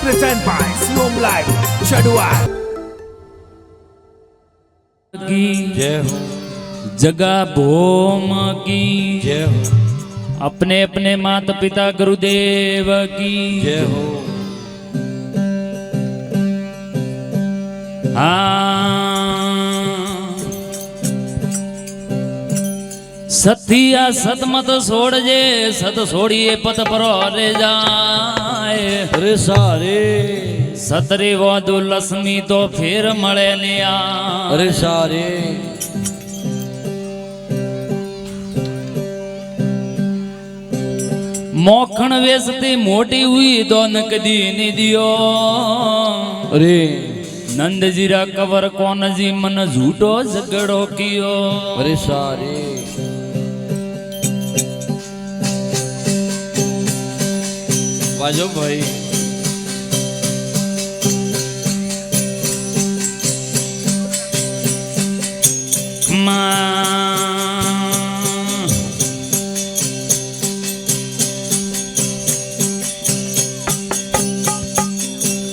Present by Siom Live, Chadua. की जय हो, जगा भोम की जय हो, अपने अपने माता पिता गुरुदेव की जय हो। सतिया सतमत छोड़ जे सत छोड़िए पत पर ले जाए रे सारे सतरे वादु लक्ष्मी तो फिर मळे लिया अरे सारे मोखण वेसती मोटी हुई दोन कदी नहीं दियो अरे नंद जीरा कवर कौन जी मन झूठो झगड़ो कियो अरे सारे वाजो भाई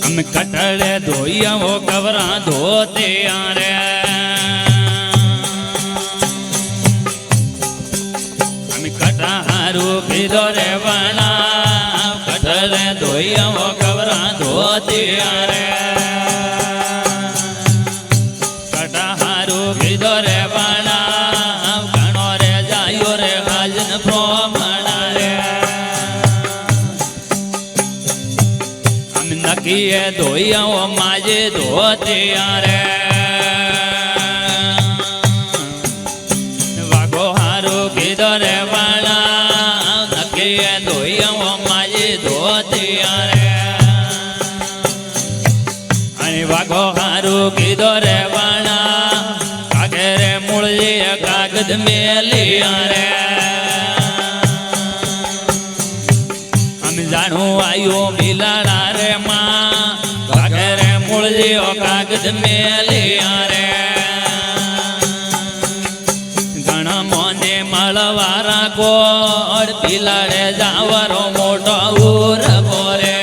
हम कटड़े धोइया वो कवरा धोते आ रे हम कटारू पीरो रे बना कटड़े धोइया वो कवरा धोते आ रे कटारू पीरो रे बना घणो रे जायो रे गाजन प्रोमणा रे हम नकिए धोइया वो माजे धोते आ रे वागो हारू पीरो रे बना नकिए धोइया वो माजे धोते आ रे आणि वागो हारू पीरो रे बना कागरे मुळजी कागद मेलिया रे हम जाणू आयो मिलाड़ा रे मां कागरे मुळजी कागद मेलिया रे घणा मोने मळवारा कोड पिलाड़े जावरो मोटो उर बोरे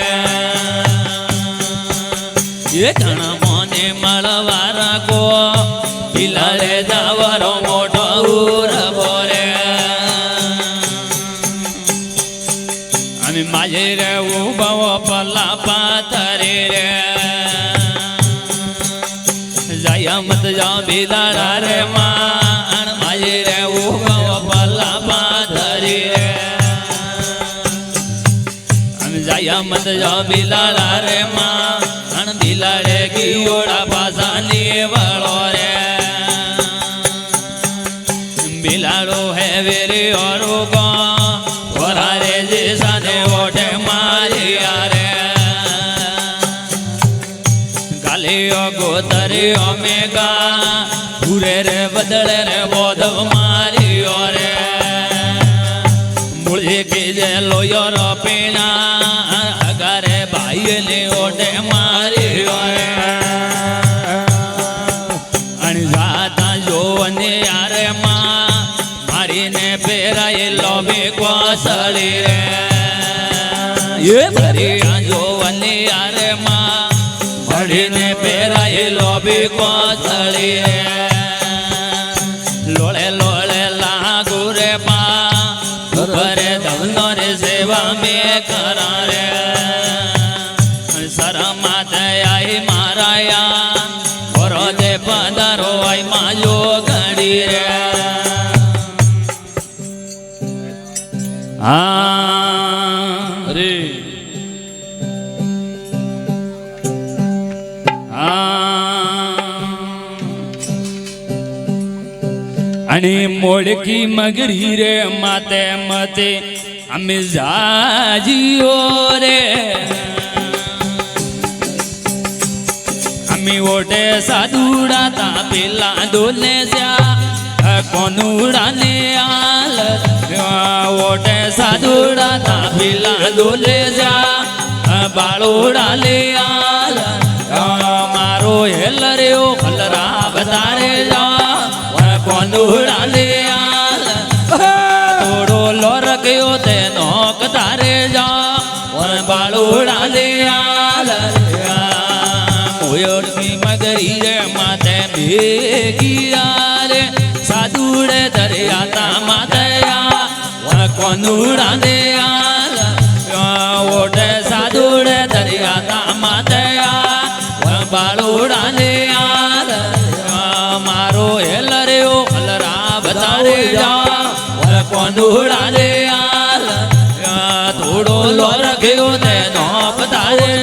ये घणा मोने मळवारा को पिलाड़े जावरो मोटो उर बोरे अमी माजे रे उभो पल्ला पाथरे रे जाया मत जाओ बिलाड़ा रे मान माजे रे उभो पल्ला पाथरे रे अमी जाया मत जाओ बिलाड़ा रे मान बिलाड़े की ओड़ा पासा वालो रे बिलाड़ो है वेरे और रे जैसा ने ओठे मारिया रे गालियो गोतरियो मेगा पूरे रे बदले रे बोधव मारियो रे मुझे के जे लोयो रो पीना अगारे भाई ने ओठे मारियो रे अणजाता जोवने यारे मां मारीने पेराए लोबे कोसड़ी रे ये भरिया जोवने यारे मां मारीने पेराए लोबे कोसड़ी रे लोले लोले लागू रे पा ऊपरे धवनो रे सेवा में करा रे शरमाते आई माराया दे पधारो आई मायो घड़ी रे रे आणि मोडकी मगरी रे माते मते आम्ही जाजियो रे आम्ही ओटे साधुडा ता पेला दोने जा कोनुडा ने आल ओटे साधुडा ता पेला दोने जा बाळोडा ले आल मारो हेल रे ओ खलरा बतारे जा कोनुडा ले आल तोड़ो लोरक्यो ते नोक तारे जा बाळोडा ले आल ગુજરી રે માતે ભેગિયા રે સાધુડે દરિયાતા માતયા કોનુડા ને ઓઢે સાધુડે દરિયાતા માતયા બાળુડા ને મારો હેલ રે ઓ હલરા બતારે જા કોનુડા ને થોડો લો રખ્યો તે નો બતારે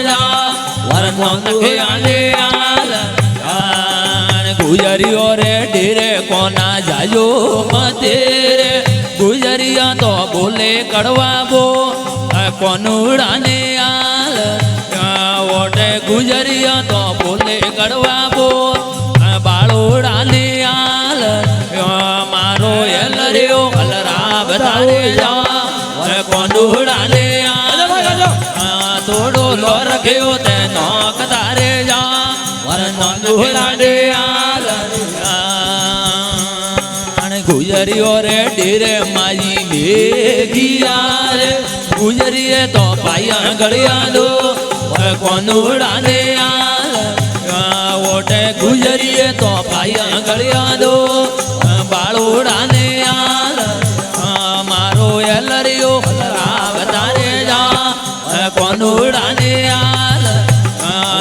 ગુજરિયો રે ઢેરે કોના જાજો મતે રે ગુજરિયા તો બોલે કડવા બો કોનુડા ને ઓટે ગુજરિયા તો બોલે કડવા બો બાળોડા ને મારો હેલ રહ્યો હલરા બતારે જા કોનુડા ને થોડો લો રખ્યો તે નો કતારે જા વરનોડા ને ગુજરિયો રે ઢેરે માજી ભેગિયા રે ગુજરીએ તો પાયા ગળિયા દો કોનુડા ને ઓટે ગુજરીએ તો પાયા ગળિયા દો બાળોડા ને મારો એલરિયો હલરા બતારે જા કોનુડા ને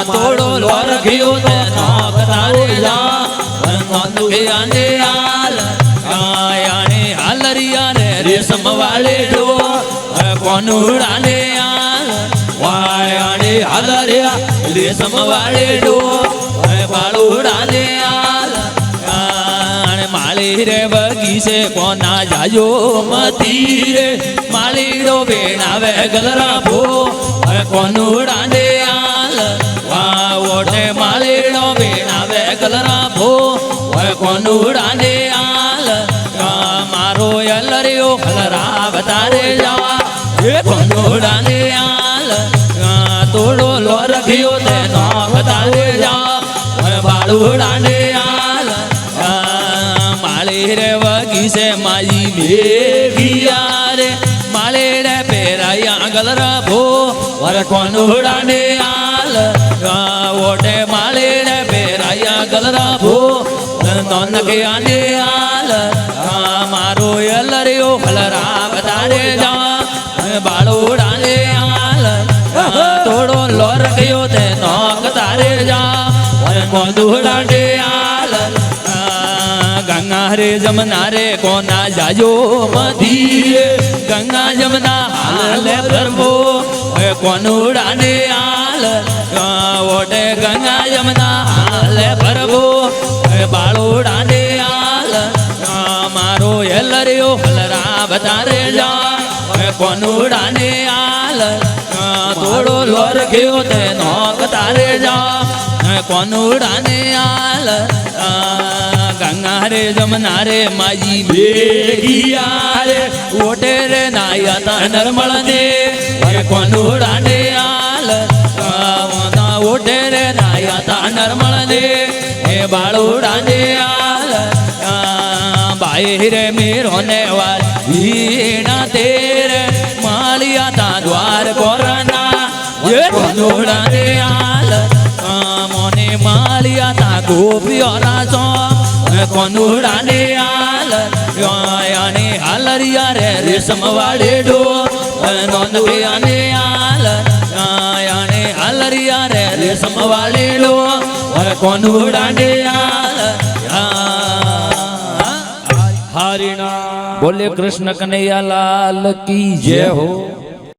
થોડો લો રખ્યો તે નો કતારે જા કોનુડા ને આયાને હાલરિયા રે રેશમ વાળે ડો કોનુડા ને વાયાને હાલરિયા રેશમ વાળે ડો બાળુડા ને માળી રે બગીચે કોના જાજો મતી રે માળીડો બેણાવે ગલરા ભો કોનુડા ને ઓઠે માળીડો બેણાવે ગલરા ભો કોનુડા ને મારો એલરિયો હલરા બતારે જા કોનુડા ને થોડો લો રખ્યો તે નો બતારે જા બાળુડા ને માળી રે વગીસે માજી ભેગિયા રે માળે રે પેરાયા ગલરા ભો કોનુડા ને ઓટે માળે રે પેરાયા ગલરા ભો નોનકયા ને મારો એલરિયો હલરા બતારે જા બાળોડા ને થોડો લો રખ્યો તે નો કતારે જા કોનુડા ને ગંગા રે જમના રે કોના જાજો મધી ગંગા જમના હાલે ભરવો કોનુડા ને ઓટે ગંગા જમના હાલે ભરવો બાળોડા ને મારો એલરિયો હલરા બતારે જા કોનુડા ને થોડો લો રખ્યો તે નો કતારે જા કોનુડા ને ગંગા રે જમના રે માજી ભેગિયા રે ઓટે રે નાયતા નરમળ ને કોનુડા ને ઓટે રે નાયતા નરમળ ને બાળોડા ને બાઈ રે મેરો ને વાર વીણા તેરે માળિયા તા દ્વાર કોરના કોનુડા ને મોને માળિયા તા ગોપિયો રાસો કોનુડા ને આયાને હાલરિયા રે રેશમ વાળે ડો નોનકયા ને આયાને હાલરિયા રે રેશમ વાળે ડો કોનુડા ને હરિના બોલે કૃષ્ણ કનૈયા લાલ કી જય હો।